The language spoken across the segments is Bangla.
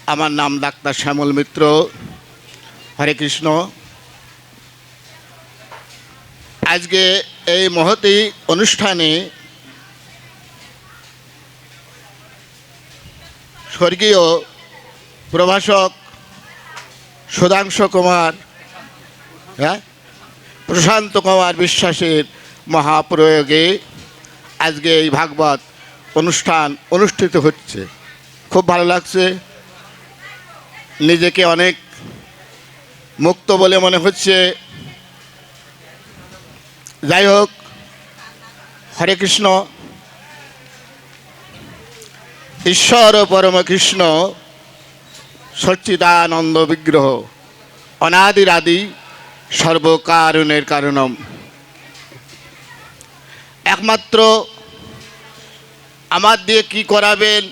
আমার নাম ডাক্তার শ্যামল মিত্র। হরে কৃষ্ণ। আজকে এই মহতী অনুষ্ঠানে স্বর্গীয় প্রভাষক সুধাংশু কুমার প্রশান্ত কুমার বিশ্বাসের মহাপ্রয়োগে আজকে এই ভাগবত অনুষ্ঠান অনুষ্ঠিত হচ্ছে। খুব ভালো লাগছে, নিজেকে অনেক মুক্ত বলে মনে হচ্ছে। যাই হোক, হরে কৃষ্ণ। ঈশ্বর পরম কৃষ্ণ সচ্চিদানন্দ বিগ্রহ অনাদিরাদি সর্বকারণের কারণম। একমাত্র আমার দিয়ে কি করাবেন,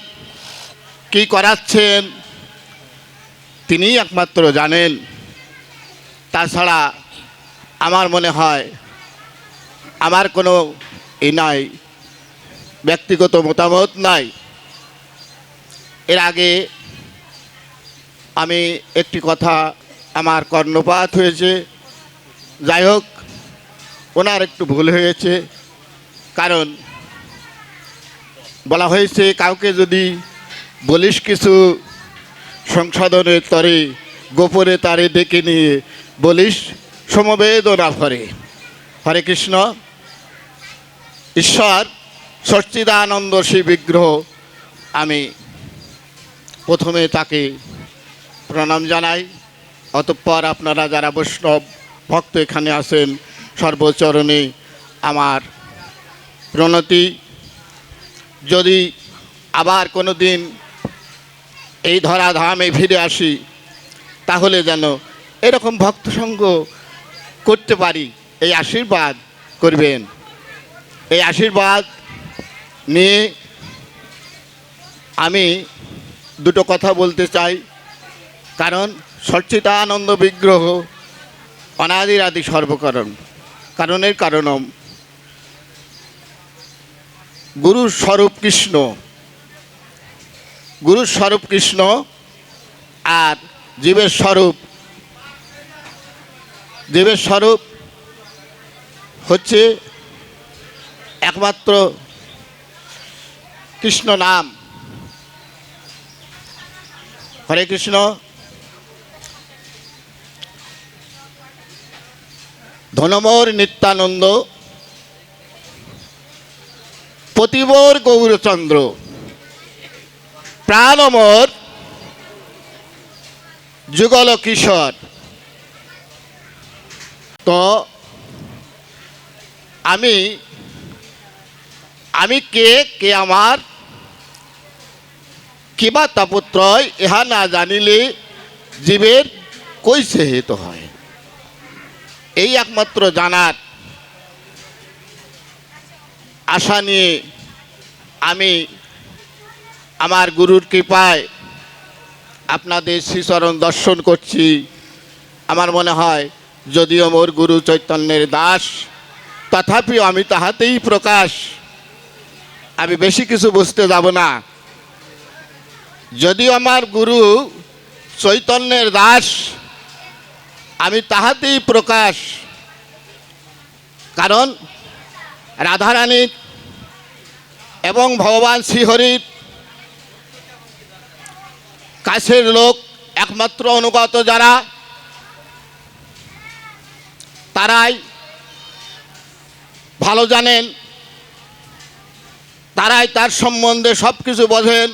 কি করাচ্ছেন তিনিই একমাত্র জানেন। তাছাড়া আমার মনে হয় আমার কোনো নাই, ব্যক্তিগত মতামত নাই। এর আগে আমি একটি কথা আমার কর্ণপাত হয়েছে। যাই হোক, ওনার একটু ভুল হয়েছে। কারণ বলা হয়েছে কাউকে যদি বলিস কিছু সংশোধনের তরে গোপনে তারে ডেকে নিয়ে বলিস সমবেদনা ভরে। হরে কৃষ্ণ। ঈশ্বর সচ্চিদানন্দ সেই বিগ্রহ, আমি প্রথমে তাকে প্রণাম জানাই। অতঃপর আপনারা যারা বৈষ্ণব ভক্ত এখানে আছেন সর্বচরণে আমার প্রণতি। যদি আবার কোনো দিন এই ধরাধামে ফিরে আসি তাহলে যেন এরকম ভক্তসঙ্গ করতে পারি, এই আশীর্বাদ করবেন। এই আশীর্বাদ নিয়ে আমি দুটো কথা বলতে চাই। কারণ সচ্চিদানন্দ বিগ্রহ অনাদিরাদি সর্বকারণ, কারণের কারণম। গুরুর স্বরূপ কৃষ্ণ, গুরুর স্বরূপ কৃষ্ণ আর জীবের স্বরূপ হচ্ছে একমাত্র কৃষ্ণ নাম। হরে কৃষ্ণ। ধনমোর নিত্যানন্দ, পতিবর গৌরচন্দ্র, প্রাণমোর যুগল কিশোর। তো আমি কে আমার কিবা তাপত্রয় ইহা না জানিলে জীবের কৈসে হেতু হয়। এই একমাত্র জানার আশা নিয়ে আমি আমার গুরুর কৃপায় আপনাদের শ্রীচরণ দর্শন করছি। আমার মনে হয় যদিও মোর গুরু চৈতন্যের দাস, তথাপিও আমি তাহাতেই প্রকাশ। আমি বেশি কিছু বুঝতে যাব না। যদিও আমার গুরু চৈতন্যের দাস, আমি তাহাতেই প্রকাশ। কারণ রাধারানীর এবং ভগবান শ্রীহরির কাছের লোক, একমাত্র অনুগত যারা, তারাই ভালো জানেন, তারাই তার সম্বন্ধে সব কিছু বোঝেন।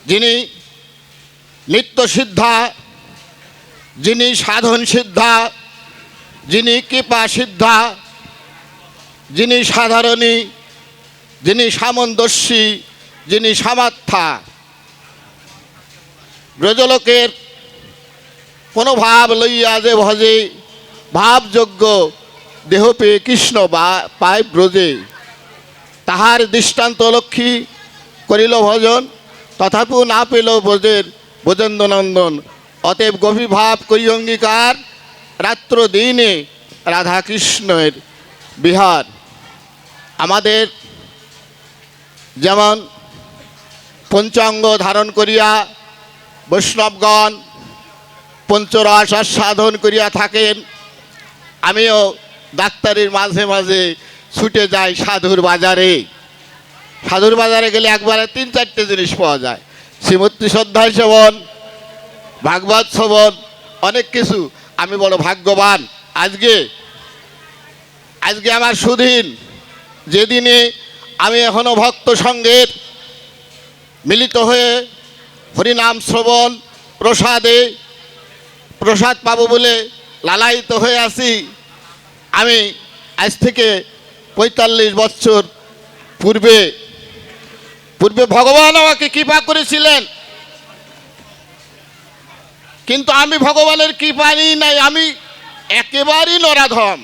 যিনি নিত্য সিদ্ধা, যিনি সাধন সিদ্ধা, যিনি কৃপা সিদ্ধা, যিনি সাধারণী, যিনি সামন্তস্যী, যিনি সামার্থা। ব্রজলোকের কোনো ভাব লইয়া যে ভজে, ভাবযোগ্য দেহ পেয়ে কৃষ্ণ পায় ব্রজে। তাহার দৃষ্টান্ত লক্ষ্মী করিল ভজন, তথাপিও না পেল ব্রজেন্দ্রনন্দন। অতএব গভীর ভাব করি অঙ্গীকার, রাত্র দিনে রাধাকৃষ্ণের বিহার। আমাদের যেমন পঞ্চাঙ্গ ধারণ করিয়া বৈষ্ণবগণ পঞ্চরস আস্বাদন করিয়া থাকেন, আমিও ডাক্তারের মাঝে মাঝে ছুটে যাই সাধুর বাজারে। সাধুর বাজারে গেলে একবারে 3-4টে জিনিস পাওয়া যায়, শ্রীমূর্তি শ্রদ্ধায় সেবন, ভাগবত শ্রবণ, অনেক কিছু। আমি বড় ভাগ্যবান, আজকে আমার সুদিন, যেদিনে আমি এখনো ভক্ত সঙ্গের মিলিত হয়ে হরিনাম শ্রবণ প্রসাদ পাবো বলে লালায়িত হয়ে আছি। আমি আজ থেকে 45 বছর পূর্বে ভগবান আমাকে কৃপা করেছিলেন, কিন্তু আমি ভগবানের কৃপা নিই নাই, আমি একেবারেই নরাধম।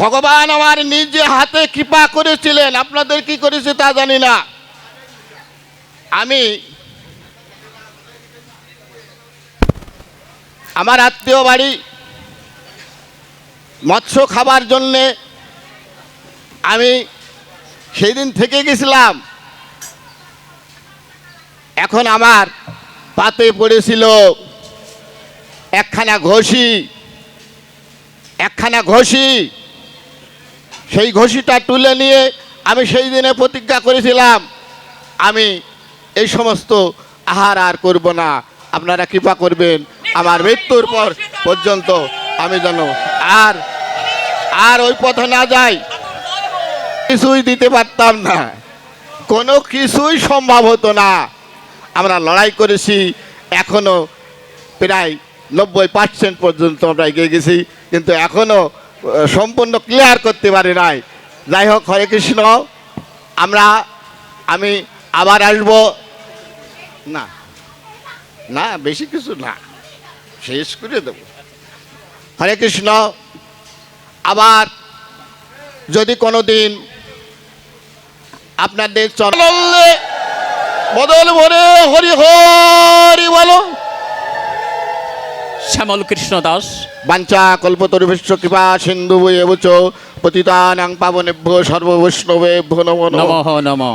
ভগবান আমার নিজে হাতে কৃপা করেছিলেন, আপনাদের কি করেছে তা জানি না। আমি আমার আত্মীয় বাড়ি মৎস্য খাবার জন্যে আমি সেই দিন থেকে গেছিলাম। এখন আমার পাতে পড়েছিল একখানা ঘষি। সেই ঘষিটা তুলে নিয়ে আমি সেই দিনে প্রতিজ্ঞা করেছিলাম, আমি এই সমস্ত আহার আর করব না। আপনারা কৃপা করবেন আমার মৃত্যুর পর পর্যন্ত আমি যেন আর ওই পথে না যাই। কিছুই দিতে পারতাম না, কোনো কিছুই সম্ভব হতো না। আমরা লড়াই করেছি, এখনো প্রায় 90% পর্যন্ত আমরা এগিয়ে গেছি, কিন্তু এখনো সম্পূর্ণ ক্লিয়ার করতে পারি নাই। যাই হোক, হরে কৃষ্ণ। আমি আবার আসব না, বেশি কিছু না, শেষ করে দেব। হরে কৃষ্ণ। আবার যদি কোনো দিন আপনাদের চরণে বদল ভরে হরি হরি বলো। শ্যামল কৃষ্ণ দাস। বাঞ্ছা কল্পতরুভ্যশ্চ কৃপা সিন্ধু এবচ পতিতানাং পাবনেভ্যো সর্ববৈষ্ণবেভ্যো নমো নমঃ। নমঃ নমঃ।